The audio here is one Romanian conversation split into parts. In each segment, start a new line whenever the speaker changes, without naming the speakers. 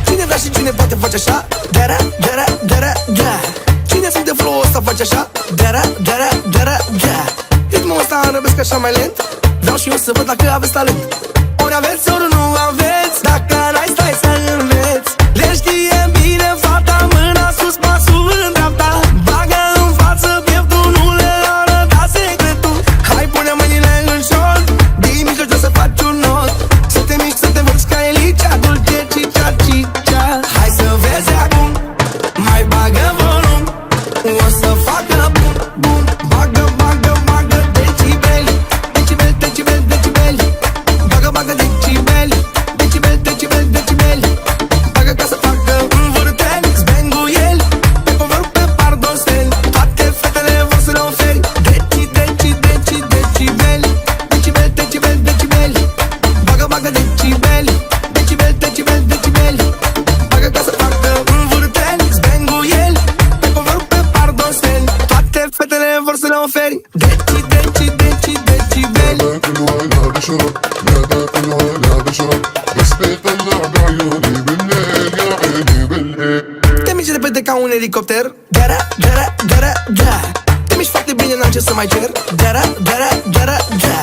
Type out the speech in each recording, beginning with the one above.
Cine vrea și cine poate face așa? Da-ra, da-ra, da-ra, da. Cine sunt de flow ăsta face așa? Da-ra, da-ra, da-ra, da. Ritmul ăsta arăbesc așa mai lent. Vreau și eu să văd dacă aveți talent. Ori aveți, ori nu aveți. Dacă n-ai, stai să înveți. Le știe bine fata, mâna sus, pasul în dreapta. Bagă în față pieptul, nu le arăta secretul. Hai, pune mâinile în șold, din mijloc să faci un not. Să te miști, să te vârți ca Elicea, dulce, cicea, cicea. Hai să vezi acum, mai bagă volum. O să facă bum, bum. Bagă, bagă, bagă decibeli. Decibeli, decibeli, decibeli. Bagă, bagă decibeli. Decibeli, decibeli, decibeli. Bagă ca să facă învârteli, zbenguieli. Pe povăr, pe pardosel. Toate fetele vor să le oferi. Deci, deci, deci, decibeli. Decibeli, decibeli, decibeli. Bagă, bagă decibeli. Decibeli, decibeli, decibeli. Bagă ca să facă învârteli, zbenguieli. Pe povăr, pe pardosel. Toate fetele vor să le oferi. Deci, deci, deci, decibeli. Te miști repede ca un elicopter. Da-ra, da-ra, da-ra, da. Te miști foarte bine, n-am ce să mai cer. Da-ra, da-ra, da-ra, da.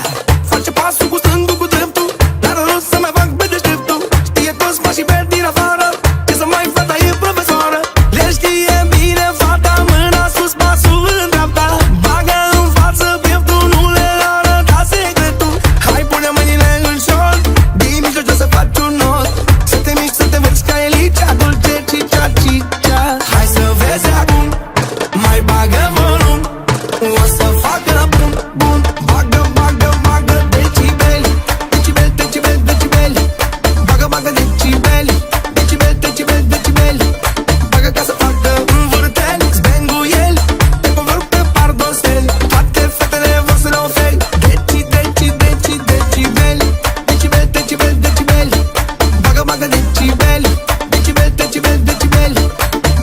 Face pasul cu stângul, cu dreptul. N-are rost să mai fac pe deșteptul. Știe toți pașii pe din afară. Ce să mai fata e profesoară. Le știe bine fata, mâna sus, pasul în dreapta. Bagă în față pieptul, nu le arăta secretul. Hai, pune mâinile în șold, din mijloc să faci un not. Să te miști, să te vârți ca Elicea, dulce, cicea, cicea. Hai să vezi acum, mai bagă volum. O să facă bum, bum. Bagă, bagă, bagă decibeli. Decibeli, decibeli, decibeli. Bagă, bagă decibeli. Decibeli, decibeli, decibeli. Bagă ca să facă învârteli, zbenguieli. Pe povăr, pe pardosel. Toate fetele vor să le oferi. Deci, deci, deci, decibeli. Decibeli, decibeli, decibeli. Bagă, bagă decibeli. Decibeli, decibeli, decibeli.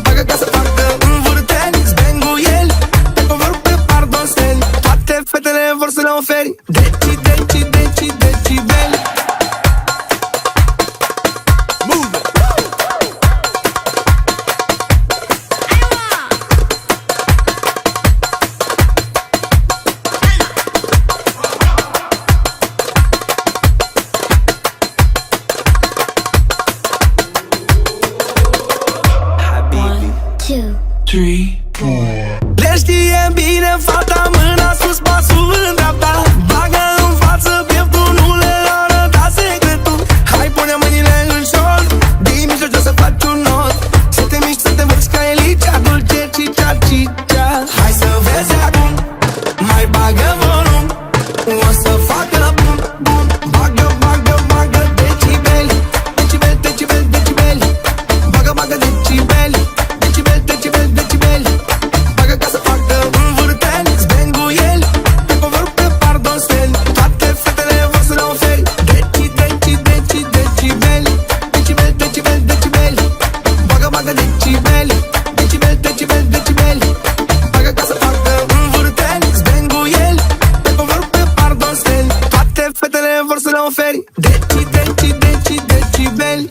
Bagă ca să facă învârteli, zbenguieli. Pe povăr, pe pardosel. Toate fetele vor să le oferi. Deci, deci, deci, decibeli. Move it. Le știe bine fata, mâna sus, pasul în dreapta. Bagă în față pieptul, nu le arăta secretul. Hai, pune mâinile în șold, din mijloc să faci un not. Să te miști, să te vârți ca Elicea, dulce, cicea, cicea. Hai să vezi acum, mai bagă volum. O să facă bum, bum. Bagă, bagă, bagă decibeli. Decibeli, decibeli, decibeli. Bagă, bagă decibeli. Decibeli, decibeli, decibeli. Bagă ca să facă învârteli, zbenguieli. Pe povăr, pe pardosel. Toate fetele vor să le oferi. Deci, deci, deci, decibeli. Decibeli, decibeli, decibeli. Bagă, bagă decibeli. Decibeli, decibeli, decibeli. Bagă ca să facă învârteli, zbenguieli. Pe povăr, pe pardosel. Toate fetele vor să le oferi. Deci, deci, deci, decibeli.